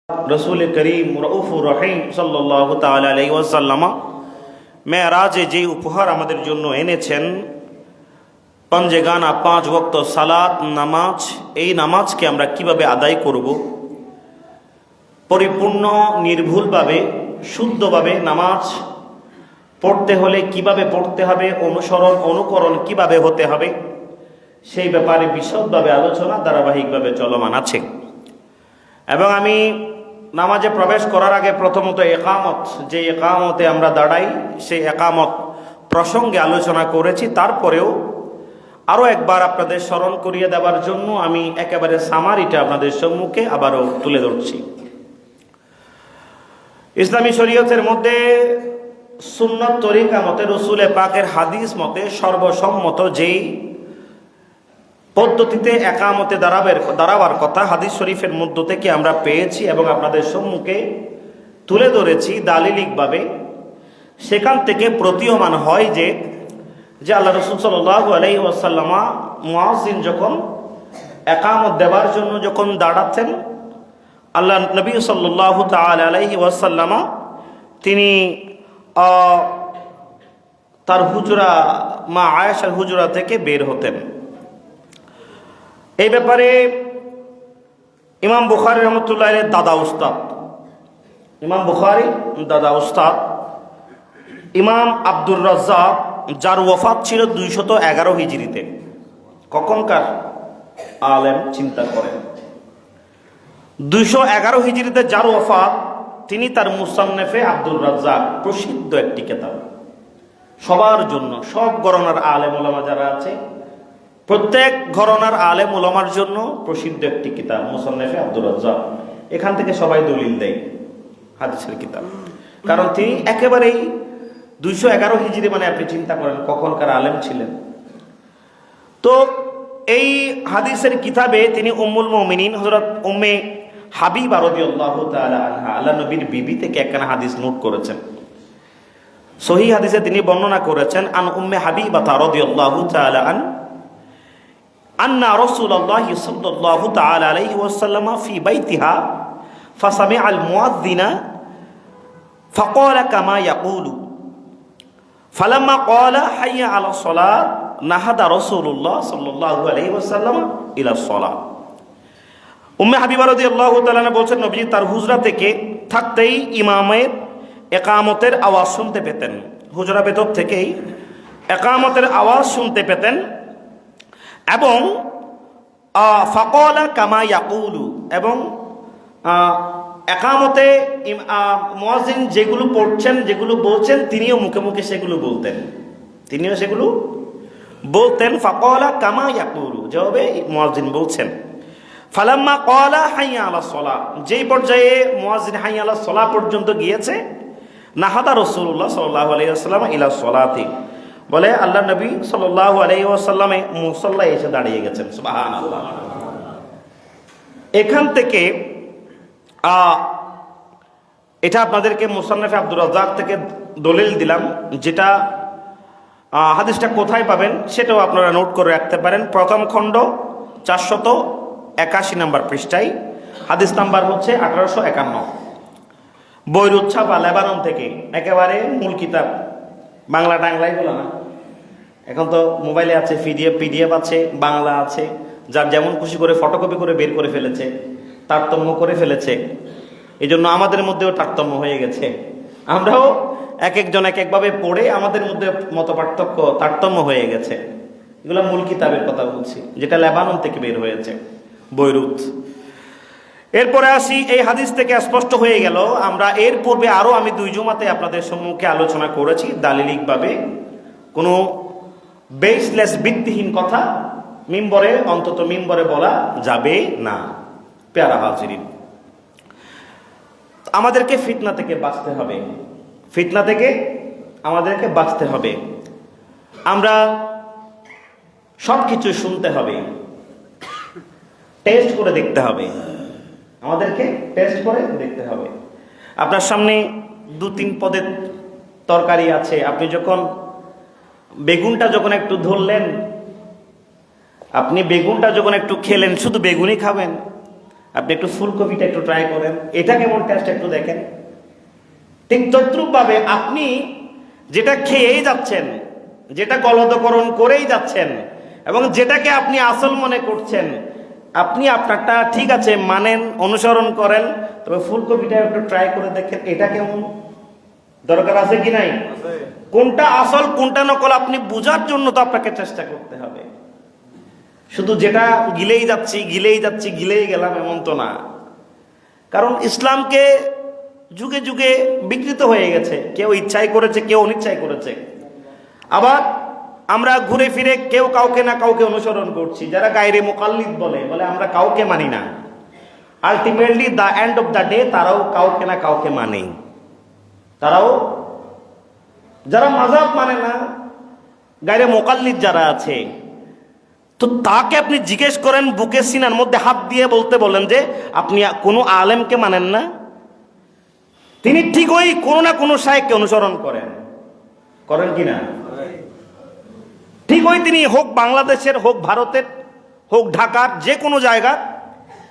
रसूल करीम रऊफुर रहीम सल्लल्लाहु ताआला अलैहि ওয়াসাল্লাম মেরাজে যে উপহার আমাদের জন্য এনেছেন পঞ্জেগানা 5 ওয়াক্ত সালাত নামাজ, এই নামাজকে আমরা কিভাবে আদায় করব, পরিপূর্ণ নির্ভুলভাবে শুদ্ধভাবে নামাজ পড়তে হলে কিভাবে পড়তে হবে, অনুকরণ কিভাবে হতে হবে, সেই ব্যাপারে বিশদভাবে আলোচনা ধারাবাহিকভাবে চলমান আছে। এবং আমি নামাজে প্রবেশ করার আগে প্রথমত একামত, যে একামতে আমরা দাঁড়াই সেই একামত প্রসঙ্গে আলোচনা করেছি। তারপরেও আরও একবার আপনাদের স্মরণ করিয়ে দেওয়ার জন্য আমি একেবারে সামারিটা আপনাদের সম্মুখে আবারও তুলে ধরছি। ইসলামী শরীয়তের মধ্যে সুন্নত তরিকা মতে, রসুলে পাকের হাদিস মতে সর্বসম্মত যেই পদ্ধতিতে একামতে দাঁড়াবার কথা হাদিস শরীফের মধ্য থেকে আমরা পেয়েছি এবং আপনাদের সম্মুখে তুলে ধরেছি দালিলিকভাবে, সেখান থেকে প্রতীয়মান হয় যে আল্লাহ রসুল সাল্লাল্লাহু আলাইহি ওয়াসাল্লাম মুয়াজ্জিন যখন একামত দেওয়ার জন্য যখন দাঁড়াতেন, আল্লাহ নবী সাল্লাল্লাহু তাআলা আলাইহি ওয়াসাল্লাম তিনি তার হুজরা মা আয়েশার হুজরা থেকে বের হতেন। এই ব্যাপারে ইমাম বুখারী রহমতুল্লাহ আলাইহির দাদা উস্তাদ, ইমাম বুখারী দাদা উস্তাদ ইমাম আব্দুর রাজ্জাক, যার ওয়াফাত ছিল 211 হিজরিতে। কখনকার আলেম চিন্তা করেন, 211 হিজরিতে যার ওয়াফাত, তিনি তার মুসান্নেফে আব্দুর রাজ্জাক, প্রসিদ্ধ একটি কিতাব, সবার জন্য, সব ঘরানার আলেম ওলামা যারা আছে প্রত্যেক ঘরানার আলেম ওলামার জন্য প্রসিদ্ধ একটি কিতাব মুসান্নেফে আব্দুর রাজ্জাক। এখান থেকে সবাই দলিল দেয় হাদিসের কিতাব, কারণ তিনি একেবারেই 211 হিজরি, মানে আপনি চিন্তা করেন কখনকার আলেম ছিলেন। তো এই হাদিসের কিতাবে তিনি উম্মুল মুমিনিন হযরত উম্মে হাবিবা রাদিয়াল্লাহু তাআলা আনহা, আল্লাহ নবীর বিবি থেকে একখানা হাদিস নোট করেছেন। সহিহ হাদিসে তিনি বর্ণনা করেছেন, আন উম্মে হাবিবা রাদিয়াল্লাহু তাআলা আন্না রাসূলুল্লাহি সাল্লাল্লাহু তাআলা আলাইহি ওয়াসাল্লাম ফি বাইতিহা ফাসামিআ আল মুয়াজ্জিনা ফাকালা কামা ইয়াকুলু ফালাম্মা ক্বালা হাইয়া আলা সলাত নাহাদা রাসূলুল্লাহ সাল্লাল্লাহু আলাইহি ওয়াসাল্লাম ইলা সলাত। উম্মে হাবিবা রাদিয়াল্লাহু তাআলা বলছেন, নবী তার হুজরা থেকে থাকতেই ইমামের একামতের আওয়াজ শুনতে পেতেন, হুজরা ভেতর থেকেই একামতের আওয়াজ শুনতে পেতেন। এবং ফাকালা কামা ইয়াকুলু, এবং একামতে মুয়াজ্জিন যেগুলো পড়ছেন, যেগুলো বলছেন, তিনিও মুখে মুখে সেগুলো বলতেন, তিনিও সেগুলো বলতেন। ফাকালা কামা ইয়াকুলু, যেভাবে মুয়াজ্জিন বলছেন। ফালাম্মা ক্বালা হাইয়া আলা সলাহ, যেই পর্যায়ে মুয়াজ্জিন হাইয়া আলা সলাহ পর্যন্ত গিয়েছে, নাহাদা রাসূলুল্লাহ সাল্লাল্লাহু আলাইহি ওয়াসাল্লাম ইলা সলাতি, বলে আল্লাহ নবী সাল্লাল্লাহু আলাইহি ওয়াসাল্লামে মুসাল্লায় এসে দাঁড়িয়ে গেছেন। সুবহানাল্লাহ। এখান থেকে এটা আপনাদেরকে মুসান্নাফে আব্দুর রাজ্জাক থেকে দলিল দিলাম, যেটা হাদিসটা কোথায় পাবেন সেটাও আপনারা নোট করে রাখতে পারেন। প্রথম খণ্ড 481 নম্বর পৃষ্ঠায়, হাদিস নাম্বার হচ্ছে 1851, বৈরুত ছাপা লেবানন থেকে, একেবারে মূল কিতাব, বাংলা টাংলাই বলে না, এখন তো মোবাইলে আছে, পিডিএফ আছে, বাংলা আছে, যার যেমন খুশি করে ফটোকপি করে বের করে ফেলেছে, তারতম্য করে ফেলেছে। এই জন্য আমাদের মধ্যেও তারতম্য হয়ে গেছে, আমরাও এক একজন এক একভাবে পড়ে আমাদের মধ্যে মত পার্থক্য তারতম্য হয়ে গেছে। এগুলো মূল কিতাবের কথা বলছি, যেটা লেবানন থেকে বের হয়েছে, বৈরুত। এরপরে আসি, এই হাদিস থেকে স্পষ্ট হয়ে গেল, আমরা এর পূর্বে আরও আমি 2 জুমাতে আপনাদের সম্মুখে আলোচনা করেছি দালিলিকভাবে, কোনো বেসলেস ভিত্তিহীন কথা মিম্বরে, অন্তত মিম্বরে বলা যাবে না। প্যারা হাজিরিন, আমাদেরকে ফিতনা থেকে বাঁচতে হবে, ফিতনা থেকে আমাদেরকে বাঁচতে হবে। আমরা সব কিছু শুনতে হবে, টেস্ট করে দেখতে হবে, আমাদেরকে টেস্ট করে দেখতে হবে। আপনার সামনে 2-3 পদের তরকারি আছে, আপনি যখন বেগুনটা যখন একটু ধরলেন, আপনি বেগুনটা যখন একটু খেলেন, শুধু বেগুনই খাবেন, আপনি একটু ফুলকপিটা একটু ট্রাই করেন, এটা কেমন টেস্ট একটু দেখেন। ঠিক তদ্রূপভাবে আপনি যেটা খেয়েই যাচ্ছেন, যেটা গলদকরণ করেই যাচ্ছেন, এবং যেটাকে আপনি আসল মনে করছেন, আপনি আপনারটা ঠিক আছে মানেন, অনুসরণ করেন, তবে ফুলকপিটা একটু ট্রাই করে দেখেন এটা কেমন। দরকার আছে কি নাই? কোনটা আসল কোনটা নকল আপনি বোঝার জন্য তো আপনাকে চেষ্টা করতে হবে। শুধু যেটা গিলেই যাচ্ছি গিলেই গেলাম এমন তো না। কারণ ইসলামকে যুগে যুগে বিকৃত হয়ে গেছে, কেউ ইচ্ছাই করেছে, কেউ অনিচ্ছাই করেছে। আবার আমরা ঘুরে ফিরে কেউ কাউকে না কাউকে অনুসরণ করছি, যারা গায়রে মুকাল্লিদ বলে আমরা কাউকে মানি না। Ultimately the end of the day তারাও কাউকে না কাউকে মানে। তারাও যারা মাযহাব মানে না, গায়রে মুকাল্লিদ যারা আছে, তো তাকে আপনি জিজ্ঞেস করেন, বুকে সিনার মধ্যে হাত দিয়ে বলতে বলেন যে আপনি কোনো আলেমকে মানেন না, তিনি ঠিক ওই কোনো না কোনো শায়েখকে অনুসরণ করেন কিনা? ঠিক ওই তিনি হোক বাংলাদেশের, হোক ভারতের, হোক ঢাকার, যে কোনো জায়গা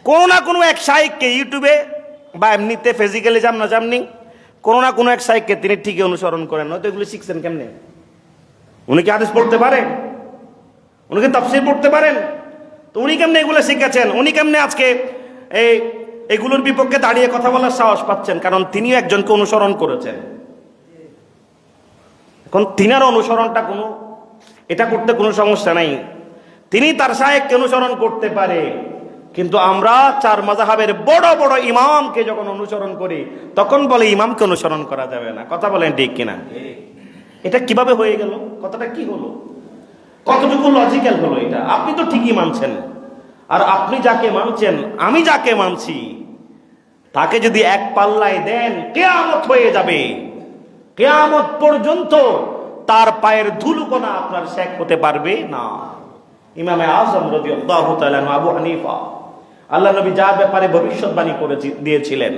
কোনো না কোনো এক শায়েখকে ইউটিউবে বা এমনিতে ফিজিক্যালি জামনি কোনো না কোনো এক শায়েখকে তিনি ঠিকই অনুসরণ করেন। নয়তো এগুলো শিখছেন কেমনে? উনি কি হাদিস পড়তে পারেন? উনি কি তাফসীর পড়তে পারেন? তো উনি কেমনে এগুলো শিখেছেন? উনি কেমনে আজকে এগুলোর বিপক্ষে দাঁড়িয়ে কথা বলার সাহস পাচ্ছেন? কারণ তিনিও একজনকে অনুসরণ করেছেন। এখন তিনার অনুসরণটা এটা করতে কোনো সমস্যা নাই, তিনি তার শায়েখকে অনুসরণ করতে পারে। কিন্তু আমরা চার মাযহাবের বড় বড় ইমামকে যখন অনুসরণ করি তখন বলে ইমামকে অনুসরণ করা যাবে না। কথা বলেন ঠিক কিনা? এটা কিভাবে হয়ে গেল? কথাটা কি হলো? কতটুকু লজিক্যাল হলো এটা? আপনি তো ঠিকই মানছেন, আর আপনি যাকে মানছেন, আমি যাকে মানছি, তাকে যদি এক পাল্লায় দেন কিয়ামত হয়ে যাবে। কিয়ামত পর্যন্ত তার পায়ের ধুলোকণা আপনার শেখ হতে পারবে না। ইমামে আযম রাদিয়াল্লাহু তাআলা আবু হানিফা, আল্লাহ নবী যার ব্যাপারে ভবিষ্যৎবাণী করে দিয়েছিলেন,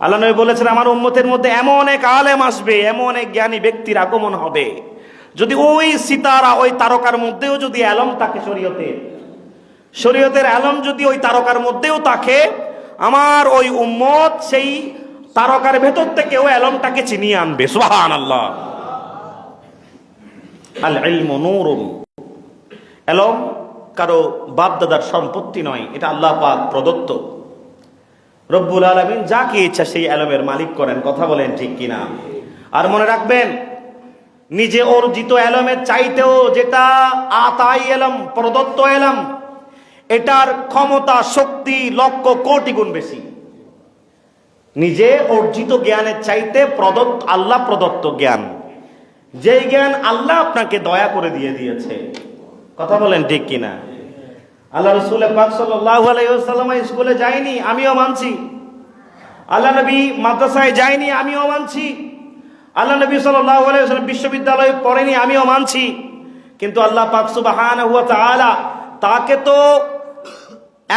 আল্লাহ নবী বলেছেন আমার উম্মতের মধ্যে এমন এক আলেম আসবে, এমন এক জ্ঞানী ব্যক্তির আগমন হবে, যদি ওই সিতারা, ওই তারকার মধ্যেও যদি আলম থাকে, শরীয়তের আলম যদি ওই তারকার মধ্যেও থাকে, আমার ওই উম্মত সেই তারকার ভেতর থেকে ওই আলমটাকে চিনিয়ে আনবে। সুবহানাল্লাহ। আল ইলমু নূরুন, আলম কারো বাপ দাদার সম্পত্তি নয়, এটা আল্লাহ পাক প্রদত্ত। রব্বুল আলামিন যাকে ইচ্ছা সেই আলমের মালিক করেন। কথা বলেন ঠিক কিনা? আর মনে রাখবেন, নিজে অর্জিত এলমের চাইতেও যেটা আতাই এলম, প্রদত্ত এলম, এটার ক্ষমতা, শক্তি লক্ষ কোটি গুণ বেশি। নিজে অর্জিত জ্ঞানের চাইতে আল্লাহ প্রদত্ত জ্ঞান, যেই জ্ঞান আল্লাহ আপনাকে দয়া করে দিয়েছে। কথা বলেন ঠিক কিনা? আল্লাহ রাসূল পাক সাল্লাল্লাহু আলাইহি ওয়াসাল্লাম স্কুলে যায়নি, আমিও মানছি। আল্লাহ নবী মাদ্রাসায় যায়নি, আমিও মানছি। আল্লাহ নবী সাল্লাল্লাহু আলাইহি ওয়াসাল্লাম বিশ্ববিদ্যালয়ে পড়েনি, আমিও মানছি। কিন্তু আল্লাহ পাক সুবহানাহু ওয়া তাআলা তাকে তো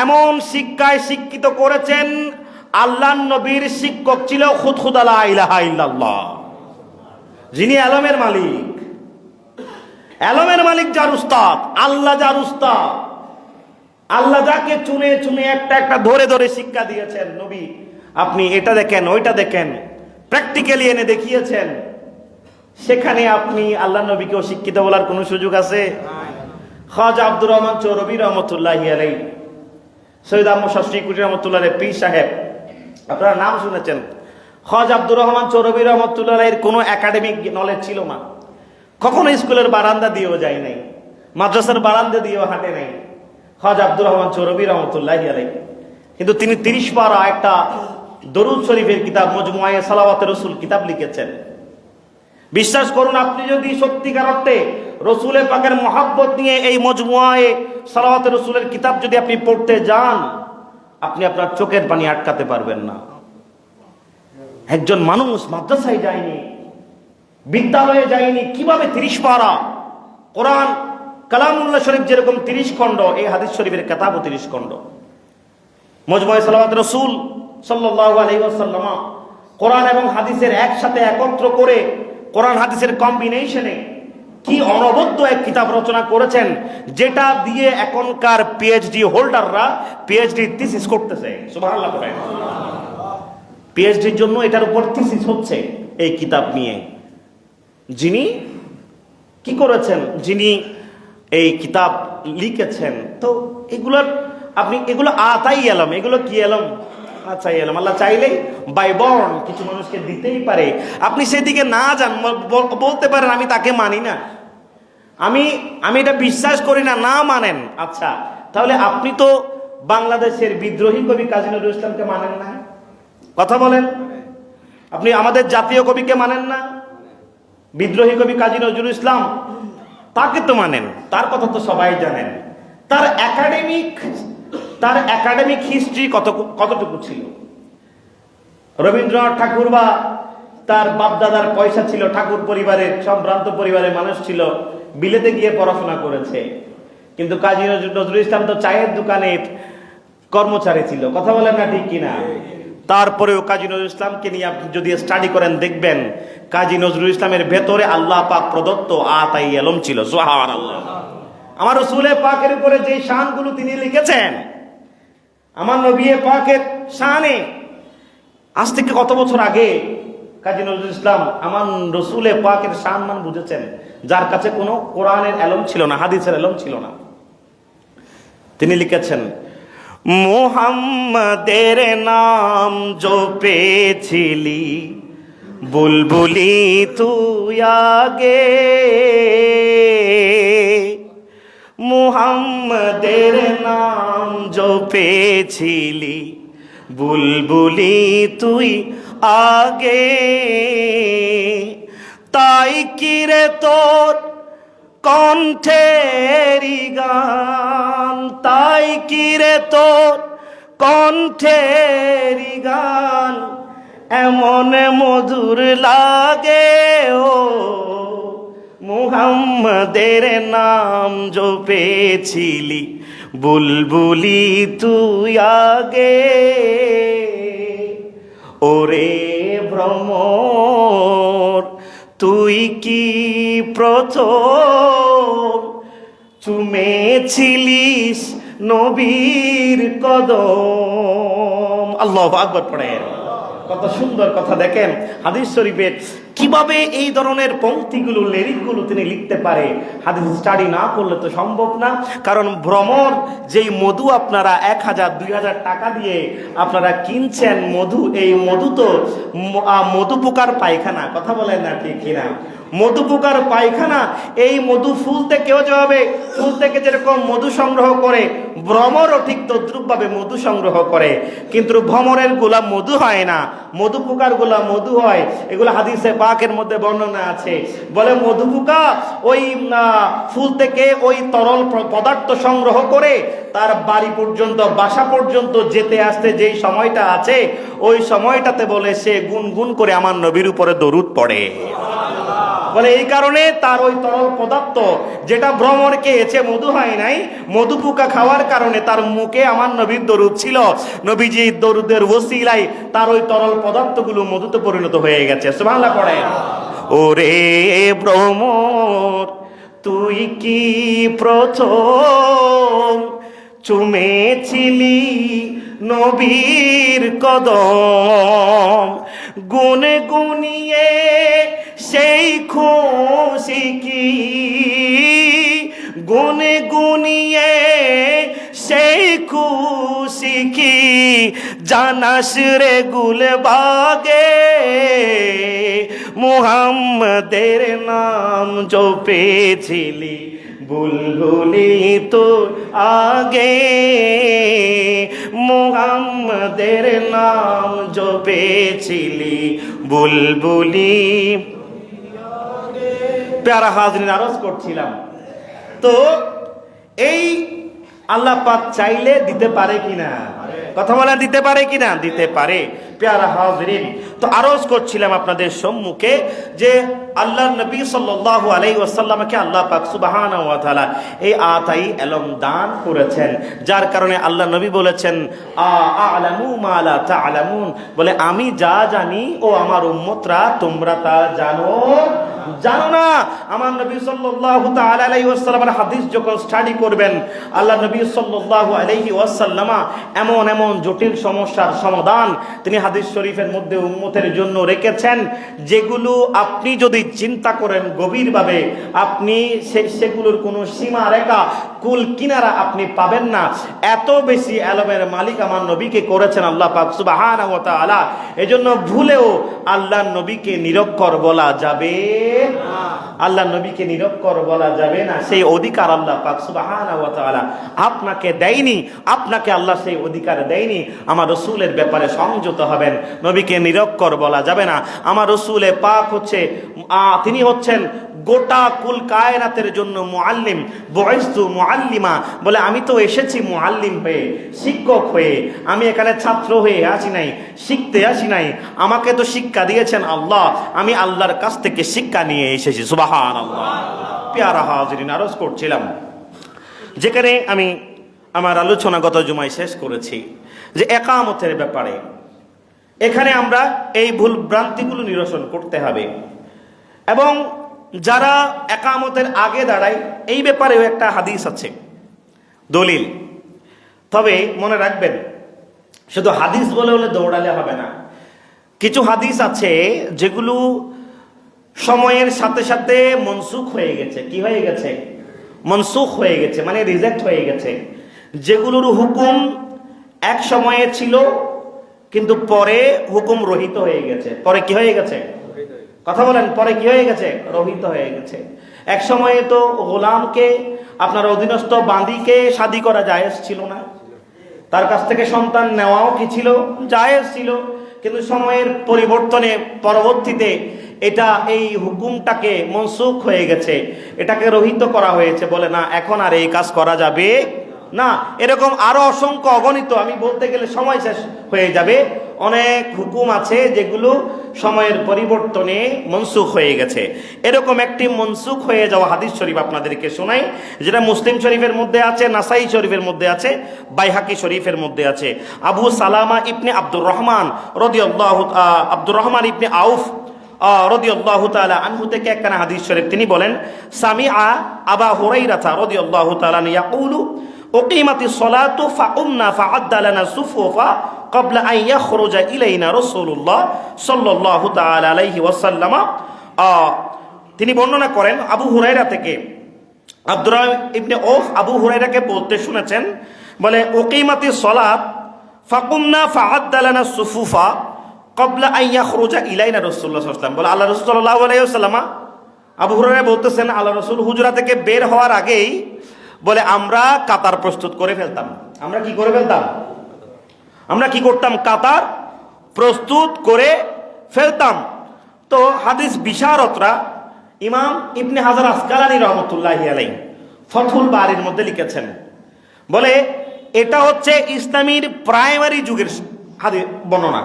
এমন শিক্ষায় শিক্ষিত করেছেন, আল্লাহর নবীর শিক্ষক ছিল খুদ লা ইলাহা ইল্লাল্লাহ, যিনি আলমের মালিক। আলমের মালিক যার উস্তাদ, আল্লাহ যার উস্তাদ, আল্লাহ যাকে চুনে চুনে একটা একটা ধরে ধরে শিক্ষা দিয়েছেন। নবী আপনি এটা দেখেন, ওইটা দেখেন, প্র্যাকটিক্যালি এনে দেখিয়েছেন, সেখানে আপনি আল্লাহ নবীকেও শিক্ষিত বলার কোনো সুযোগ আছে? খাজা আব্দুর রহমান চৌরবী রহমতুল্লাহি আলাইহি, সৈয়দ আহমদ শাস্ত্রী কুটি রহমতুল্লাহ আলাইহি পীর সাহেব, আপনারা নাম শুনেছেন। খাজা আব্দুর রহমান চৌরবী রহমতুল্লাহ আলাইহির কোনো একাডেমিক নলেজ ছিল না, কখনো স্কুলের বারান্দা দিয়েও যায় নাই, মাদ্রাসার বারান্দা দিয়েও হাঁটে নাই খাজা আব্দুর রহমান চৌরবী রহমতুল্লাহি আলাইহি। কিন্তু তিনি 30 পারা একটা দরুদ শরীফের কিতাব মজমুআয়ে সালাওয়াতে রাসূল কিতাব লিখেছেন। বিশ্বাস করুন, আপনি যদি সত্যিকার অর্থে রসুলের পাকের মহাব্বত নিয়ে এই মজমুআয়ে সালাওয়াতে রাসূলের কিতাব যদি আপনি পড়তে যান, আপনি আপনার চোখের পানি আটকাতে পারবেন না। একজন মানুষ মাদ্রাসায় যায়নি, বিদ্যালয়ে যায়নি, কিভাবে 30 পারা কোরআন কালামুল্লাহ শরীফ যেরকম 30 খণ্ড, এই হাদিস শরীফের কিতাবও 30 খণ্ড। মজমুআয়ে সালাওয়াতে রাসূল সাল্লাল্লাহু আলাইহি ওয়াসাল্লাম কোরআন এবং হাদিসের একসাথে একত্র করে, কোরআন হাদিসের কম্বিনেশনে কি অনবদ্য এক কিতাব রচনা করেছেন, যেটা দিয়ে এখনকার পিএইচডি হোল্ডাররা পিএইচডি থিসিস করতেছে। সুবহানাল্লাহ পড়েন। পিএইচডির জন্য এটার উপর থিসিস হচ্ছে এই কিতাব নিয়ে। যিনি কি করেছেন, যিনি এই কিতাব লিখেছেন, তো এগুলোর আপনি এগুলো আতাই এলম, এগুলো কি এলম? আচ্ছা এলম। আল্লাহ চাইলেই বাই বর্ণ কিছু মানুষকে দিতেই পারে। আপনি সেদিকে না যান, বলতে পারেন আমি তাকে মানি না, আমি এটা বিশ্বাস করি না, না মানেন। আচ্ছা, তাহলে আপনি তো বাংলাদেশের বিদ্রোহী কবি কাজী নজরুল ইসলামকে মানেন না? কথা বলেন। আপনি আমাদের জাতীয় কবিকে মানেন না? বিদ্রোহী কবি কাজী নজরুল ইসলাম, তাকে তো মানেন, তার কথা তো সবাই জানেন। তার একাডেমিক হিস্ট্রি কতটুকু ছিল? রবীন্দ্রনাথ ঠাকুর বা তার বাপদাদার পয়সা ছিল, ঠাকুর পরিবারের সম্ভ্রান্ত পরিবারের মানুষ ছিল, বিলেতে গিয়ে পড়াশোনা করেছে। কিন্তু কাজী নজরুল ইসলাম তো চায়ের দোকানের কর্মচারী ছিল। কথা বলেন না ঠিক কিনা? তারপরেও কাজী নজরুল ইসলামকে নিয়ে আপনি যদি স্টাডি করেন, দেখবেন কাজী নজরুল ইসলামের ভেতরে আল্লাহ পাক প্রদত্ত আতাই এলম ছিল। সুবহানাল্লাহ। আমার রাসূলে পাকের উপরে যে শানগুলো তিনি লিখেছেন, আমার নবী পাকের শানে, আজ থেকে কত বছর আগে কাজী নজরুল ইসলাম আমার রাসূলে পাকের সম্মান বুঝেছেন, যার কাছে কোনো কোরআনের এলম ছিল না, হাদিসের এলম ছিল না। তিনি লিখেছেন, মুহাম্মাদের নাম জপেছিলি বুলবুলি তুই আগে, মুহাম্মাদের নাম জপেছিলি বুলবুলি তুই আগে, তাই কিরে তোর কণ্ঠেরি গান, তাই কিরে তোর কণ্ঠেরি গান এমন মধুর লাগে, ও মুহাম্মাদের নাম জপেছিলি বুলবুলি তুই আগে। ওরে ভ্রমর তুই কি প্রথম চুমেছিলিস নবীর কদম? আল্লাহু আকবার পড়েন। কত সুন্দর কথা দেখেন হাদিস শরীফে কিভাবে এই ধরনের পংক্তিগুলো, লিরিকগুলো তিনি লিখতে পারে। হাদিস স্টাডি না করলে তো সম্ভব না। কারণ ভ্রমর যেই মধু আপনারা 1000-2000 টাকা দিয়ে আপনারা কিনছেন মধু, এই মধু তো মধু পোকার পায়খানা। কথা বলেন না ঠিক কিনা? মধু পোকার পায়খানা। এই মধু ফুল থেকেও যেভাবে ফুল থেকে যেরকম মধু সংগ্রহ করে, ভ্রমরও ঠিক তদ্রুপভাবে মধু সংগ্রহ করে। কিন্তু ভ্রমরের গোলা মধু হয় না, মধু পোকার গোলা মধু হয়। এগুলো হাদিসে পাকের মধ্যে বর্ণনা আছে। বলে মধু পোকা ওই ফুল থেকে ওই তরল পদার্থ সংগ্রহ করে তার বাড়ি পর্যন্ত, বাসা পর্যন্ত যেতে আসতে যেই সময়টা আছে, ওই সময়টাতে বলে সে গুনগুন করে আমার নবীর উপরে দরুদ পড়ে। বলে এই কারণে তার ওই তরল পদার্থ যেটা ভ্রমর খেয়েছে, মধু হয় নাই, মধু পোকা খাওয়ার কারণে তার মুখে আমার নবীর দরুদ ছিল। নবীজি দরুদের ওসিলায় তার ওই তরল পদার্থগুলো মধুতে পরিণত হয়ে গেছে। সুবহানাল্লাহ পড়েন। ওরে ভ্রমর তুই কি প্রথম চুমেছিলি নবীর কদম? গুনে গুনিয়ে সেই খুশি কি, গুনে গুনিয়ে সেই খুশি কি জানাস রে গুলবাগে, মুহাম্মাদের নাম জপেছিলি বুলবুলি তো আগে, মুহাম্মাদের নাম জপেছিলি বুলবুলি। প্যারা হাজরিন, আরজ করছিলাম তো এই আল্লাহ পাক চাইলে দিতে পারে কিনা? কথা বলা দিতে পারে কিনা? দিতে পারে। প্যারা হাজরিন, তো আরজ করছিলাম আপনাদের সম্মুখে যে আল্লাহ নবী সাল্লাল্লাহু আলাইহি ওয়াসাল্লামকে আল্লাহ পাক সুবহানাহু ওয়া তাআলা এই আতাই এলম দান করেছেন, যার কারণে আল্লাহ নবী বলেছেন আ'লামু মা লা তা'লামুন, বলে আমি যা জানি ও আমার উম্মতরা তোমরা তা জানো জানো না? আমার নবী সাল্লাল্লাহু তাআলা আলাইহি ওয়াসাল্লামের হাদিস যখন স্টাডি করবেন, আল্লাহ নবী সাল্লাল্লাহু আলাইহি ওয়াসাল্লাম এমন এমন জটিল সমস্যার সমাধান তিনি হাদিস শরীফের মধ্যে উম্মতের জন্য রেখেছেন, যেগুলো আপনি যদি চিন্তা করেন গভীরভাবে, আপনি সেগুলোর কোনো সীমা রেখা, কুল কিনারা আপনি পাবেন না। এত বেশি এলমের মালিক আমার নবীকে করেছেন আল্লাহ পাক সুবহানাহু ওয়া তাআলা। এজন্য ভুলেও আল্লাহ নবীকে নিরক্ষর বলা যাবে না, আল্লাহ নবীকে নিরক্ষর বলা যাবে না। সেই অধিকার আল্লাহ পাক সুবহানাহু ওয়া তাআলা আপনাকে দেয়নি, আপনাকে আল্লাহ সেই অধিকার দেয়নি। আমার রসুলের ব্যাপারে সংযত হবেন, নবীকে নিরক্ষর বলা যাবে না। আমার রসুলে পাক হচ্ছে তিনি হচ্ছেন গোটা কুল কায়নাতের জন্য মুআল্লিম, বুইসতু মুআল্লিমা, বলে আমি তো এসেছি মুআল্লিম হয়ে, শিক্ষক হয়ে। আমি এখানে ছাত্র হয়ে আসি নাই, শিখতে আসি নাই। আমাকে তো শিক্ষা দিয়েছেন আল্লাহ, আমি আল্লাহর কাছ থেকে শিক্ষা নিয়ে এসেছি। সুবহানাল্লাহ। প্যারা হাজিরিন, আরজ করছিলাম, যেখানে আমি আমার আলোচনা গত জুমায় শেষ করেছি যে একামতের ব্যাপারে, এখানে আমরা এই ভুল ভ্রান্তিগুলো নিরসন করতে হবে। এবং যারা একামতের আগে দাঁড়ায়, এই ব্যাপারেও একটা হাদিস আছে, দলিল। তবে মনে রাখবেন, শুধু হাদিস বলে হলে দৌড়ালে হবে না। কিছু হাদিস আছে যেগুলো সময়ের সাথে সাথে মনসুখ হয়ে গেছে। কি হয়ে গেছে? মনসুখ হয়ে গেছে, মানে রিজেক্ট হয়ে গেছে। যেগুলোর হুকুম এক সময়ে ছিল, কিন্তু পরে হুকুম রহিত হয়ে গেছে। পরে কি হয়ে গেছে? কথা বলেন, পরে কি হয়ে গেছে? রহিত হয়ে গেছে। এক সময়ে তো গোলামকে, আপনার অধীনস্থ বাঁদিকে শাদী করা জায়েজ ছিল না, তার কাছ থেকে সন্তান নেওয়াও কি ছিল? জায়েজ ছিল। কিন্তু সময়ের পরিবর্তনে পরবর্তীতে এটা, এই হুকুমটাকে মনসুখ হয়ে গেছে, এটাকে রহিত করা হয়েছে। বলে না, এখন আর এই কাজ করা যাবে না। এরকম আরো অসংখ্য অগণিত, আমি বলতে গেলে সময় শেষ হয়ে যাবে, অনেক হুকুম আছে যেগুলো সময়ের পরিবর্তনে মনসুখ হয়ে গেছে। এরকম একটি মনসুখ হয়ে যাওয়া হাদিস শরীফ আপনাদেরকে শোনাই, যেটা মুসলিম শরীফের মধ্যে আছে, নাসাই শরীফের মধ্যে আছে, বাইহাকি শরীফের মধ্যে আছে। আবু সালামা ইবনে আব্দুর রহমান রাদিয়াল্লাহু আব্দুর রহমান ইবনে আউফ রাদিয়াল্লাহু তাআলা আনহু থেকে একখানা হাদিস শরীফ, তিনি বলেন, সামিআ আবা হুরায়রা রাদিয়াল্লাহু তাআলা ইয়াকুলু উকিমাতিস সালাতু ফাকুমনা ফাআদ্দা লানা সুফুফা ক্বাবলা আন ইয়াখরুজা ইলাইনা রাসূলুল্লাহ সাল্লাল্লাহু তাআলা আলাইহি ওয়াসাল্লাম। তিনি বর্ণনা করেন আবু হুরায়রা থেকে, আব্দুর রহমান ইবনে আউফ আবু হুরায়রাকে বলতে শুনেছেন, বলে উকিমাতিস সালাত ফাকুমনা ফাআদ্দা লানা সুফুফা ক্বাবলা আন ইয়াখরুজা ইলাইনা রাসূলুল্লাহ সাল্লাল্লাহু আলাইহি ওয়াসাল্লাম। বলে আল্লাহ রাসূল সাল্লাল্লাহু আলাইহি ওয়াসাল্লাম, আবু হুরায়রা বলতেছেন, আল্লাহ রাসূল হুজরা থেকে বের হওয়ার আগেই বলে আমরা কাতার প্রস্তুত করে ফেলতাম। আমরা কি করে ফেলতাম? আমরা কি করতাম? কাতার প্রস্তুত করে ফেলতাম। তো হাদিস বিশারতরা ইমাম ইবনে হাজার আসকালানী রহমতুল্লাহি আলাইহি ফথুল বারির মধ্যে লিখেছেন, বলে এটা হচ্ছে ইসলামের প্রাইমারি যুগের হাদিস বর্ণনা,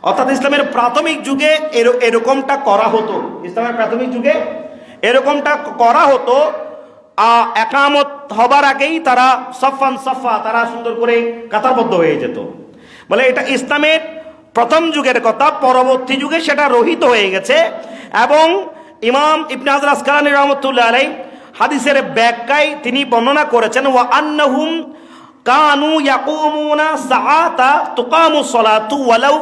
অর্থাৎ ইসলামের প্রাথমিক যুগে এরকমটা করা হতো। ইসলামের প্রাথমিক যুগে এরকমটা করা হতো। একামত হবার আগেই তারা সফান সফা, তারা সুন্দর করে কাতারবদ্ধ হয়ে যেত। বলে এটা ইসলামের প্রথম যুগের কথা, পরবর্তী যুগে সেটা রহিত হয়ে গেছে। এবং ইমাম ইবনে হাজার আসকালানী রাহমাতুল্লাহ আলাইহি হাদিসের ব্যাখ্যায় তিনি বর্ণনা করেছেন, ওয়া আন্নাহুম কানু ইয়াকুমুনা সাআতা তুকামু সলাতু ওয়ালাউ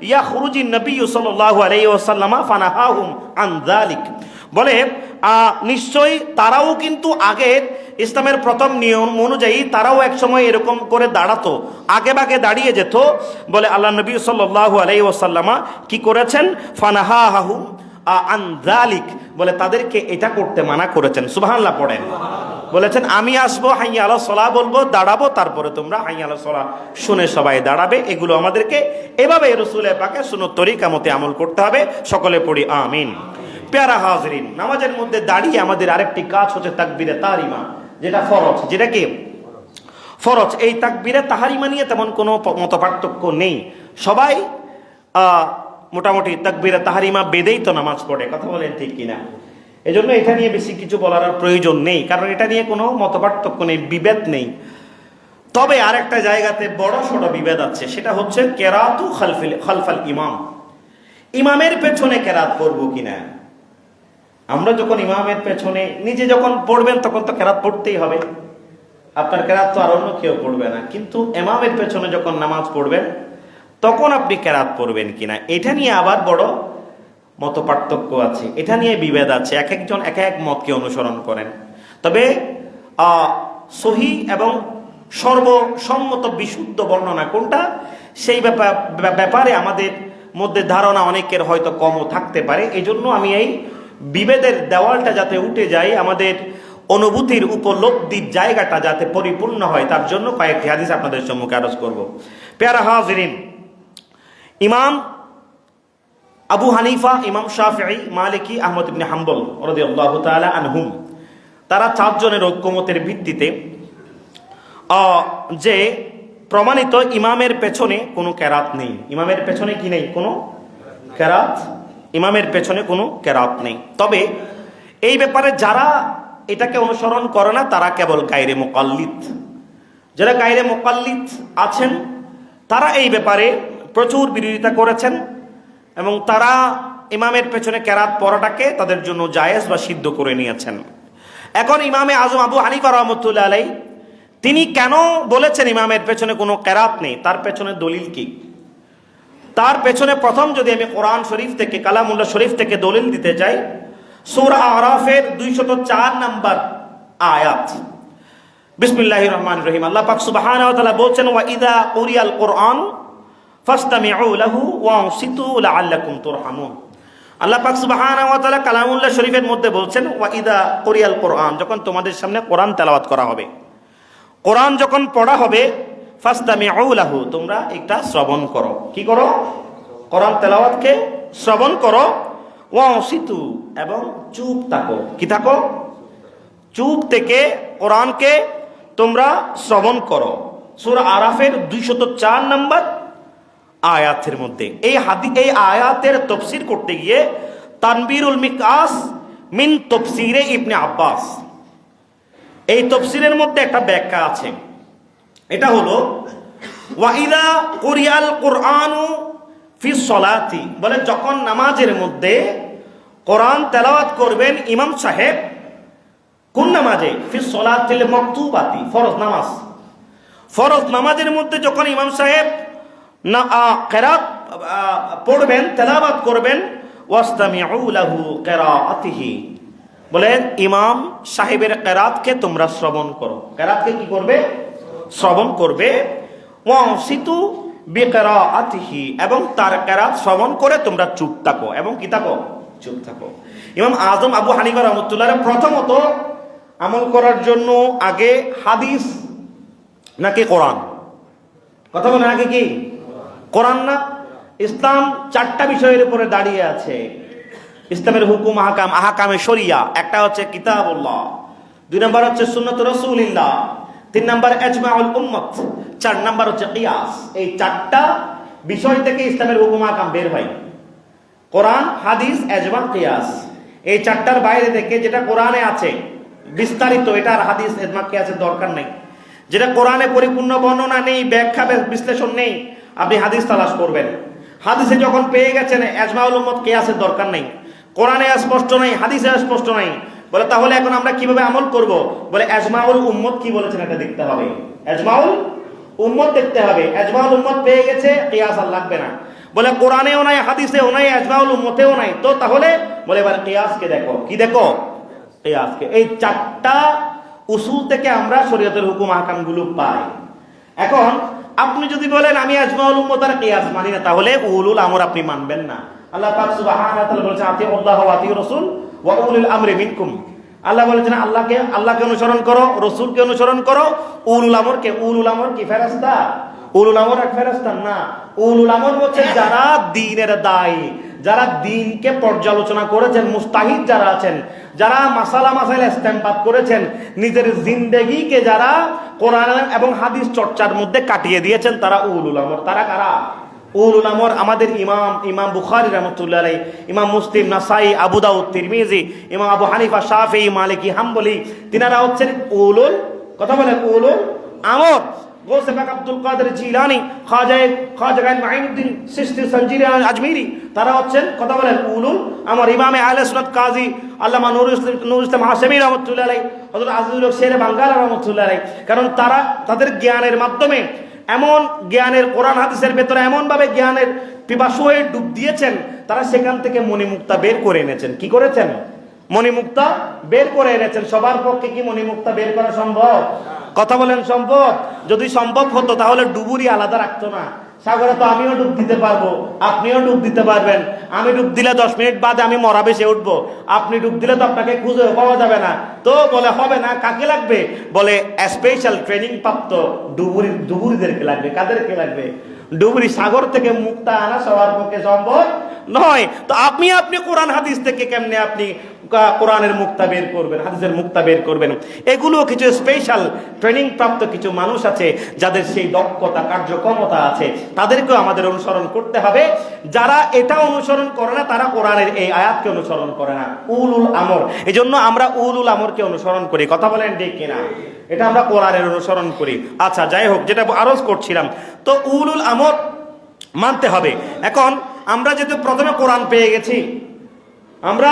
ইয়াখরুজিন নবী সাল্লাল্লাহু আলাইহি ওয়াসাল্লাম ফানাহাহুম আন যালিক। বলে নিশ্চয়ই তারাও কিন্তু আগের ইসলামের প্রথম নিয়ম অনুযায়ী তারাও এক সময় এরকম করে দাঁড়াতো, আগে ভাগে দাঁড়িয়ে যেত। বলে আল্লাহ নবী সাল্লাল্লাহু আলাইহি ওয়াসাল্লাম কি করেছেন? ফানাহাহুম আন যালিক, বলে তাদেরকে এটা করতে মানা করেছেন। সুবহানাল্লাহ পড়েন। বলেছেন আমি আসবো, হাইয়া আলা সলাহ বলবো, দাঁড়াবো, তারপরে তোমরা হাইয়া আলা সলাহ শুনে সবাই দাঁড়াবে। এগুলো আমাদেরকে এভাবে রাসূলের পাকের সুন্নাত তরিকা মতে আমল করতে হবে। সকলে পড়ি আমিন। প্যারা হাজরিন, নামাজের মধ্যে দাঁড়িয়ে আমাদের আরেকটি কাজ হচ্ছে তাকবীরে তাহরিমা, যেটা ফরজ। যেটা কি ফরজ। এই তাকবীরে তাহরিমা নিয়ে তেমন কোনো মত পার্থক্য নেই। সবাই মোটামুটি তাকবীরে তাহরিমা বেদেই তো নামাজ পড়ে। কথা বলেন ঠিক কিনা? এজন্য এটা নিয়ে বেশি কিছু বলার প্রয়োজন নেই, কারণ এটা নিয়ে কোনো মত পার্থক্য নেই, বিভেদ নেই। তবে আরেকটা জায়গাতে বড় সড় বিভেদ আছে, সেটা হচ্ছে কেরাতু খালফাল ইমাম। ইমামের পেছনে কেরাত করবো কিনা। আমরা যখন ইমামের পেছনে নিজে যখন পড়বেন তখন তো কেরাত পড়তেই হবে, আপনার কেরাত তো আর অন্য কেউ পড়বে না, কিন্তু ইমামের পেছনে যখন নামাজ পড়বেন তখন আপনি কেরাত পড়বেন কিনা, এটা নিয়ে আবার বড় মত পার্থক্য আছে, এটা নিয়ে বিভেদ আছে, এক একজন এক এক মতকে অনুসরণ করেন। তবে সহি এবং সর্বসম্মত বিশুদ্ধ বর্ণনা কোনটা, সেই ব্যাপারে আমাদের মধ্যে ধারণা অনেকের হয়তো কমও থাকতে পারে। এই জন্য আমি এই বিভেদের দেওয়ালটা যাতে উঠে যায়, আমাদের অনুভূতির উপলব্ধির জায়গাটা যাতে পরিপূর্ণ হয়, তার জন্য কয়েকটি হাদিস আপনাদের সম্মুখে আরজ করব। প্যারা হাজিরিন, ইমাম আবু হানিফা, ইমাম শাফিঈ, মালিকি, আহমদ ইবনে হাম্বল রাদিয়াল্লাহু তাআলা আনহুম, তারা চারজনের ঐক্যমতের ভিত্তিতে যে প্রমাণিত ইমামের পেছনে কোনো কেরাত নেই। ইমামের পেছনে কি নেই? কোনো কেরাত, ইমামের পেছনে কোনো কেরাত নেই। তবে এই ব্যাপারে যারা এটাকে অনুসরণ করে না তারা কেবল গায়রে মুকাল্লিদ। যারা গায়রে মুকাল্লিদ আছেন তারা এই ব্যাপারে প্রচুর বিরোধিতা করেছেন এবং তারা ইমামের পেছনে কেরাত পড়াটাকে তাদের জন্য জায়েজ বা সিদ্ধ করে নিয়েছেন। এখন ইমামে আজম আবু হানিফা রাহমাতুল্লাহ আলাইহি তিনি কেন বলেছেন ইমামের পেছনে কোনো কেরাত নেই, তার পেছনে দলিল কি? তার পেছনে প্রথম যদি আমি কোরআন শরীফ থেকে, কালামুল্লাহ শরীফ থেকে দলিল দিতে চাই, সূরা আরাফের 204 নম্বর আয়াত। বিসমিল্লাহির রহমানির রহিম। আল্লাহ পাক সুবহানাহু ওয়া তাআলা বলছেন, ওয়া ইযা কুরিয়াল কুরআন ফাসতামিউ লাহু ওয়া আনসিতু লাআল্লাকুম তুরহামুন। আল্লাহ পাক সুবহানাহু ওয়া তাআলা কালামুল্লাহ শরীফের মধ্যে বলছেন, ওয়া ইযা কুরিয়াল কুরআন, যখন তোমাদের সামনে কোরআন তেলাওয়াত করা হবে, কোরআন যখন পড়া হবে, ফাসতামিউ লাহু, তোমরা এটা শ্রবণ করো। কি করো? কোরআন তেলাওয়াতকে শ্রবণ করো। ওয়া আনসিতু, এবং চুপ থাকো। কি থাকো? চুপ থেকে কোরআনকে তোমরা শ্রবণ করো। সূরা আরাফের 204 নম্বর আয়াতের মধ্যে এই আয়াতের তাফসীর করতে গিয়ে তানবীরুল মিকাস মিন তাফসীরে ইবনে আব্বাস, এই তাফসীরের মধ্যে একটা ব্যাখ্যা আছে। এটা হলো ওয়া ইযা কুরিয়াল কুরআনু ফি সলাতি, বলে যখন নামাজের মধ্যে কোরআন তেলাওয়াত করবেন ইমাম সাহেব, কোন নামাজে? ফি সলাতিল মাকতুবাতি, ফরজ নামাজ। ফরজ নামাজের মধ্যে যখন ইমাম সাহেব কেরাত পড়বেন, তেলাওয়াত করবেন, ওয়াসতামিউ লাহু কিরাআতিহি, বলেন ইমাম সাহেবের কেরাতকে তোমরা শ্রবণ করো। কেরাতকে কি করবে? শ্রবণ করবে। ওয়ানসিতু বিকিরাআতিহি, এবং তার কেরাত শ্রবণ করে তোমরা চুপ থাকো। এবং কি থাকো? চুপ থাকো। ইমাম আজম আবু হানিফা রাহমাতুল্লাহ প্রথমত আমল করার জন্য আগে হাদিস নাকি কোরআন? কথা বলেন, আগে কি? কোরআন না? ইসলাম 4টা বিষয়ের উপরে দাঁড়িয়ে আছে। ইসলামের হুকুম, আহকামে শরিয়া। একটা হচ্ছে কিতাবুল্লাহ, 2 নম্বর হচ্ছে সুন্নাত রাসূলিল্লাহ, 3 নম্বর ইজমাউল উম্মত, 4 নম্বর হচ্ছে কিয়াস। এই 4টা বিষয় থেকে ইসলামের হুকুম আহকাম বের হয়। কোরআন, হাদিস, ইজমা, কিয়াস। এই 4টার বাইরে থেকে যেটা কোরআনে আছে বিস্তারিত, এটা আর হাদিস, ইজমা, কিয়াসের দরকার নেই। যেটা কোরআনে পরিপূর্ণ বর্ণনা নেই, ব্যাখ্যা বিশ্লেষণ নেই, আপনি হাদিস তালাশ করবেন। হাদিসে যখন পেয়ে গেছেন ইজমাউল উম্মত, কিয়াসের দরকার নেই। কোরআনে স্পষ্ট নাই, হাদিসে স্পষ্ট নাই, বলে তাহলে এখন আমরা কিভাবে আমল করব? বলে ইজমাউল উম্মত কি বলেছেন এটা দেখতে হবে। ইজমাউল উম্মত দেখতে হবে। ইজমাউল উম্মত পেয়ে গেছে, কিয়াস আর লাগবে না। বলে কোরআনেও নাই, হাদিসেও নাই, ইজমাউল উম্মতেও নাই, তো তাহলে বলে এবার কিয়াসকে দেখো। কি দেখো? কিয়াসকে। এই 4টা উসুল থেকে আমরা শরীয়তের হুকুম আহকামগুলো পাই। এখন আপনি যদি বলেন আমি ইজমাউল উম্মত আর কিয়াস মানি না, তাহলে উলুল আমর আপনি মানবেন না। আল্লাহ পাক সুবহানাহু ওয়া তাআলা বলেছেন, আতিউল্লাহ ওয়া আতিউর রাসূল ওয়া উলিল আমরি মিনকুম। আল্লাহ বলেছেন আল্লাহকে অনুসরণ করো, রাসূলকে অনুসরণ করো, উলুল আমরকে। উলুল আমর কি ফেরেশতা? উলুল আমর এক ফেরেশতা না। উলুল আমর হচ্ছে যারা দ্বীনের দায়ী, যারা দ্বীনকে পর্যালোচনা করেছেন, মুস্তাহিদ যারা আছেন, যারা মাসাইল ইস্তেমবাত করেছেন, নিজের জিন্দেগিকে যারা কোরআন এবং হাদিস চর্চার মধ্যে কাটিয়ে দিয়েছেন, তারা উলুল আমর। তারা কারা? উলুল আমর আমাদের ইমাম বুখারী রাহমাতুল্লাহ আলাইহি, ইমাম মুসলিম, নাসাই, আবু দাউদ, তিরমিজি, ইমাম আবু হানিফা, শাফিঈ, মালিকি, হাম্বলি, তিনারা হচ্ছেন উলুল, কথা বলেন, উলুল আমর। গৌসে পাক আব্দুল কাদের জিলানী, খাজা মাঈনুদ্দিন চিশতি সঞ্জিরি আজমিরি, তারা হচ্ছেন কথা বলেন উলুল আমর। ইমামে আহলে সুন্নাত কাজী আল্লামা নুরুল ইসলাম হাশেমি রহমতুল্লাহ আলাইহি, হযরত আজিজুল হক শেরে বাঙ্গালা রহমতুল্লাহ আলাইহি, কারণ তারা তাদের জ্ঞানের মাধ্যমে এমন জ্ঞানের কোরআন হাদিসের ভেতরে এমনভাবে জ্ঞানের পিপাসু হয়ে ডুব দিয়েছেন, তারা সেখান থেকে মণিমুক্তা বের করে এনেছেন। কি করেছেন? মণিমুক্তা বের করে এনেছেন। সবার পক্ষে কি মণিমুক্তা বের করা সম্ভব? কথা বলেন সম্ভব? যদি সম্ভব হতো তাহলে ডুবুরি আলাদা রাখতো না। সাগরে তো আমিও ডুব দিতে পারবো, আপনিও ডুব দিতে পারবেন। আমি ডুব দিলে 10 মিনিট বাদে আমি মরা ভেসে উঠবো, আপনি ডুব দিলে তো আপনাকে খুঁজে পাওয়া যাবে না। তো বলে হবে না, কাকে লাগবে? বলে স্পেশাল ট্রেনিং প্রাপ্ত ডুবুরিদেরকে লাগবে। কাদেরকে লাগবে? ডুবুরি। সাগর থেকে মুক্তা আনা সবার পক্ষে সম্ভব নয়। তো আপনি কোরআন হাদিস থেকে কেমনে আপনি কোরআনের মুক্তা বের করবেন, হাদিসের মুক্তা বের করবেন? এগুলো কিছু স্পেশাল ট্রেনিং প্রাপ্ত কিছু মানুষ আছে যাদের সেই দক্ষতা কার্যক্ষমতা আছে, তাদেরকেও আমাদের অনুসরণ করতে হবে। যারা এটা অনুসরণ করে না তারা কোরআনের এই আয়াতকে অনুসরণ করে না। উলুল আমর, এই জন্য আমরা উলুল আমরকে অনুসরণ করি। কথা বলেন ঠিক কিনা? এটা আমরা কোরআনের অনুসরণ করি। আচ্ছা, যাই হোক, যেটা আরজ করছিলাম, তো উলুল আমর মানতে হবে। এখন আমরা যেহেতু প্রথমে কোরআন পেয়ে গেছি, আমরা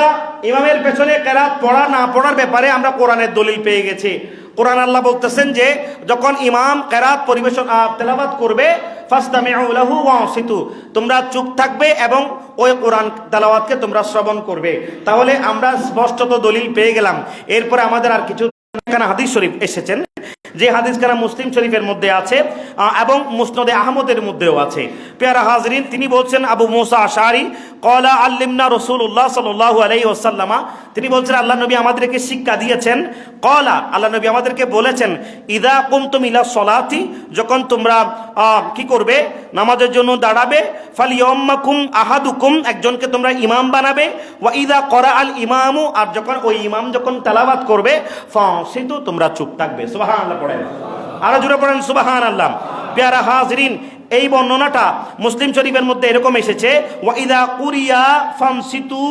ইমামের পেছনে কেরাত পড়া না পড়ার ব্যাপারে আমরা কোরআনের দলিল পেয়ে গেছি। কোরআন আল্লাহ বলতেছেন যে যখন ইমাম কেরাত পরিবেশন তেলাওয়াত করবে, ফাসতামিউ লাহু ওয়ানসিতু, তোমরা চুপ থাকবে এবং ওই কোরআন তেলাওয়াতকে তোমরা শ্রবণ করবে। তাহলে আমরা স্পষ্টত দলিল পেয়ে গেলাম। এরপরে আমাদের আর কিছু হাদিস শরীফ এসেছেন, যে হাদিস খানা মুসলিম শরীফের মধ্যে আছে এবং মুসনাদে আহমদের মধ্যেও আছে। পেয়ারা হাজরিন, তিনি বলছেন আবু মুসা আশআরী ক্বালা আল্লিমনা রাসূলুল্লাহ সাল্লাল্লাহু আলাইহি ওয়াসাল্লাম, তিনি বলছেন আল্লাহ নবী আমাদেরকে শিক্ষা দিয়েছেন। ক্বালা, আল্লাহ নবী আমাদেরকে বলেছেন, ইযা কুমতুম ইলা সলাতি, যখন তোমরা কি করবে? নামাজের জন্য দাঁড়াবে। ফালিয়াম্মাকুম আহাদুকুম, একজনকে তোমরা ইমাম বানাবে। ওয়া ইযা ক্বারা আল ইমামু, আর যখন ওই ইমাম যখন তেলাওয়াত করবে, ফাসিতু, তোমরা চুপ থাকবে। সুবহানাল্লাহ পড়েন, আরো জোরে পড়েন সুবহানাল্লাহ। পেয়ারা হাজরিন, এই বর্ণনাটা মুসলিম শরীফের মধ্যে এরকম এসেছে, ওয়া ইযা কুরিয়া ফানসিতু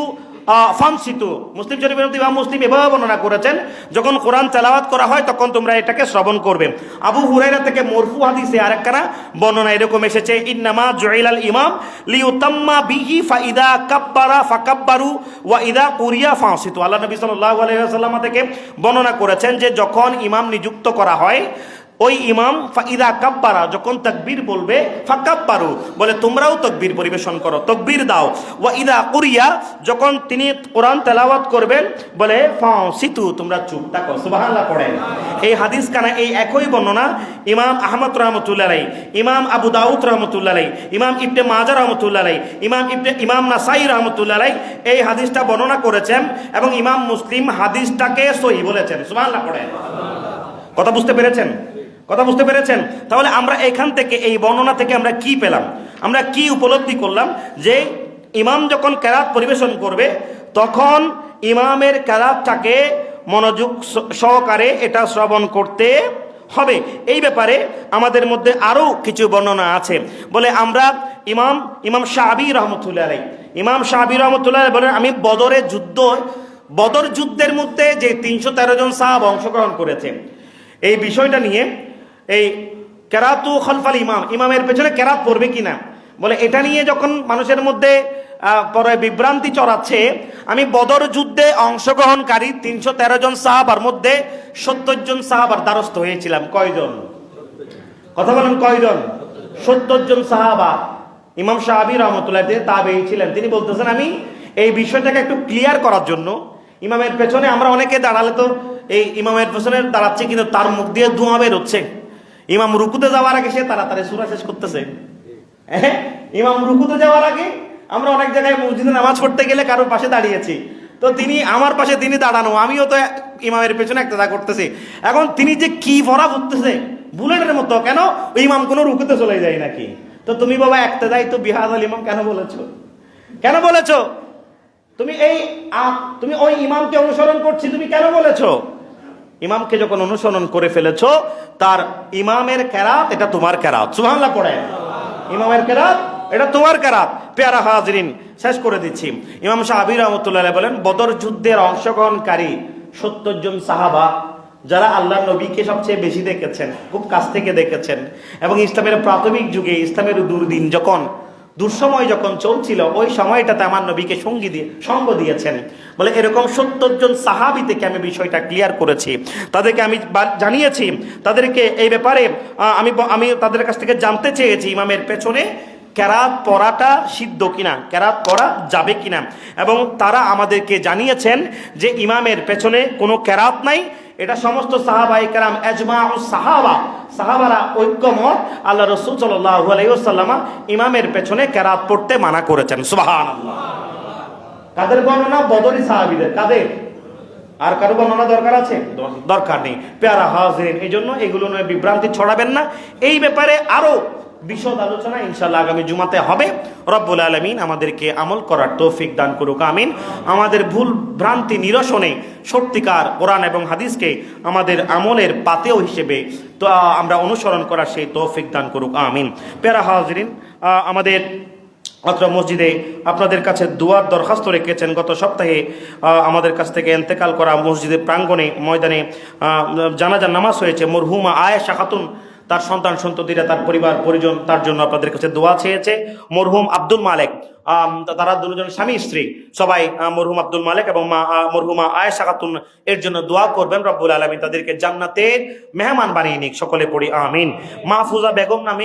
ফানসিতু। মুসলিম শরীফের মধ্যে ইমাম মুসলিম এভাবে বর্ণনা করেছেন, যখন কোরআন তেলাওয়াত করা হয় তখন তোমরা এটাকে শ্রবণ করবে। আবু হুরায়রা থেকে মরফু হাদিসে আরেকখানা বর্ণনা এরকম এসেছে, ইন্নামা জুইলাল ইমাম লিউতাম্মা বিহি ফাইদা কাব্বারা ফাকাব্বারু ওয়া ইদা কুরিয়া ফানসিতু। আল্লাহ নবী সাল্লাল্লাহু আলাইহি ওয়াসাল্লাম থেকে বর্ণনা করেছেন যে যখন ইমাম নিযুক্ত করা হয়, ওই ইমাম ফাইদা কাব্বারা, যখন তাকবীর বলবে, ফাকাব্বারু, বলে তোমরাও তাকবীর পরিবেশন করো, তাকবীর দাও। ওয়া ইদা কুরিয়া, যখন তিনি কোরআন তেলাওয়াত করবেন, বলে ফানসিতু, তোমরা চুপ থাকো। সুবহানাল্লাহ পড়েন। এই হাদিস কানা এই একই বর্ণনা ইমাম আহমদ রাহমাতুল্লাহ আলাইহি, ইমাম আবু দাউদ রাহমাতুল্লাহ আলাইহি, ইমাম ইবনে মাজাহ রাহমাতুল্লাহ আলাইহি, ইমাম নাসাই রাহমাতুল্লাহ আলাইহি এই হাদিসটা বর্ণনা করেছেন এবং ইমাম মুসলিম হাদিসটাকে সহিহ বলেছেন। সুবহানাল্লাহ পড়েন। কথা বুঝতে পেরেছেন? কথা বুঝতে পেরেছেন? তাহলে আমরা এখান থেকে, এই বর্ণনা থেকে আমরা কি পেলাম? আমরা কি উপলব্ধি করলাম? যে ইমাম যখন কেরাত পরিবেশন করবে তখন ইমামের কেরাতটাকে মনোযোগ সহকারে এটা শ্রবণ করতে হবে। এই ব্যাপারে আমাদের মধ্যে আরও কিছু বর্ণনা আছে। বলে আমরা ইমাম শাআবী রহমতুল্লাহ আলাইহি, ইমাম শাআবী রহমতুল্লাহ আলাইহি বলেন, আমি বদর যুদ্ধের মধ্যে যে 313 জন সাহাবা অংশগ্রহণ করেছে, এই বিষয়টা নিয়ে, এই কেরাতু খলফাল ইমাম, ইমামের পেছনে কেরাত পড়বে কিনা, বলে এটা নিয়ে যখন মানুষের মধ্যে পরে বিভ্রান্তি চড়াচ্ছে, আমি বদর যুদ্ধে অংশগ্রহণকারী 313 জন সাহাবার মধ্যে 70 জন সাহাবার দ্বারস্থ হয়েছিলাম। কয়জন? কথা বলেন, কয়জন? 70 জন সাহাবা। ইমাম শাআবী রাহমাতুল্লাহ তাবেঈ ছিলেন। তিনি বলতেছেন, আমি এই বিষয়টাকে একটু ক্লিয়ার করার জন্য, ইমামের পেছনে আমরা অনেকে দাঁড়ালে তো এই ইমামের পেছনে দাঁড়াচ্ছে, কিন্তু তার মুখ দিয়ে ধোঁয়া বের হচ্ছে। ইমাম রুকুতে যাওয়ার আগে সে তাড়াতাড়ি সূরা শেষ করতেছে। ইমাম রুকুতে যাওয়ার আগে আমরা অনেক জায়গায় মসজিদে নামাজ পড়তে গেলে কারোর পাশে দাঁড়িয়েছি, তো তিনি আমার পাশে, তিনি দাঁড়ানো, আমিও তো ইমামের পেছনে একটা করতেছি। এখন তিনি যে কি ভরা করতেছে বুলেটের মতো, কেন ইমাম কোনো রুকুতে চলে যায় নাকি? তো তুমি বাবা একটা যাই তো বিহাদাল ইমাম কেন বলেছো? কেন বলেছো? তুমি ওই ইমামকে অনুসরণ করছি, তুমি কেন বলেছো? ইমামকে যখন অনুসরণ করে ফেলেছো, তার ইমামের কেরাত এটা তোমার কেরাত। সুবহানাল্লাহ পড়েন। ইমামের কেরাত এটা তোমার কেরাত। পেয়ারা হাজরিন, শেষ করে দিচ্ছি। ইমাম শাআবী রাহমাতুল্লাহ আলাইহি বলেন, বদর যুদ্ধের অংশগ্রহণকারী 70 জন সাহাবা যারা আল্লাহ নবীকে সবচেয়ে বেশি দেখেছেন, খুব কাছ থেকে দেখেছেন, এবং ইসলামের প্রাথমিক যুগে ইসলামের দুর্দিন যখন দুঃসময় যখন চলছিল, ওই সময়টাতে আমার নবীকে সঙ্গ দিয়েছেন। বলে এরকম ৭০ জন সাহাবী থেকে আমি বিষয়টা ক্লিয়ার করেছি, তাদেরকে আমি জানিয়েছি, তাদেরকে এই ব্যাপারে আমি তাদের কাছ থেকে জানতে চেয়েছি ইমামের পেছনে কেরাত পড়াটা সিদ্ধ কিনা, কেরাত পড়া যাবে কিনা, এবং তারা আমাদেরকে জানিয়েছেন যে ইমামের পেছনে কোনো কেরাত নাই। এটা সমস্ত সাহাবায়ে কেরাম এজমাউস সাহাবারা ঐক্যমত, আল্লাহ রাসূল সাল্লাল্লাহু আলাইহি ওয়াসাল্লাম ইমামের পেছনে কেরাত পড়তে মানা করেছেন। সুবহানাল্লাহ। কাদের বর্ণনা? বদরি সাহাবীদের। কাদের? আর কারো বর্ণনা দরকার আছে? দরকার নেই। প্যারা হাজিরিন, এই জন্য এগুলো নয় বিভ্রান্তি ছড়াবেন না। এই ব্যাপারে আরো বিশদ আলোচনা ইনশাআল্লাহ আগামী জুমাতে হবে। রব্বুল আলামিন আমাদেরকে আমল করার তৌফিক দান করুক, আমিন। আমাদের ভুল ভ্রান্তি নিরসনে সত্যিকার কোরআন এবং হাদিসকে আমাদের আমলের পাতেও হিসেবে তো আমরা অনুসরণ করার সেই তৌফিক দান করুক, আমিন। প্যারা হাজিরিন, আমাদের অত্র মসজিদে আপনাদের কাছে দুয়ার দরখাস্ত রেখেছেন। গত সপ্তাহে আমাদের কাছ থেকে ইন্তেকাল করা মসজিদের প্রাঙ্গণে ময়দানে জানাজার নামাজ হয়েছে। মরহুমা আয়েশা খাতুন, তার সন্তান সন্ততিরা, তার পরিবার পরিজন, তার জন্য আপনাদের কাছে দোয়া চেয়েছে। মরহুম আব্দুল মালেক, তারা দুজন স্বামী স্ত্রী, সবাই মরহুম আব্দুল মালেক এবং মরহুমা আয়েশা খাতুন এর জন্য দোয়া করবেন। রব্বুল আলামিন তাদেরকে জান্নাতের মেহমান বানিয়ে নিক, সকলে পড়ি আমিন। মাহফুজা বেগম নামে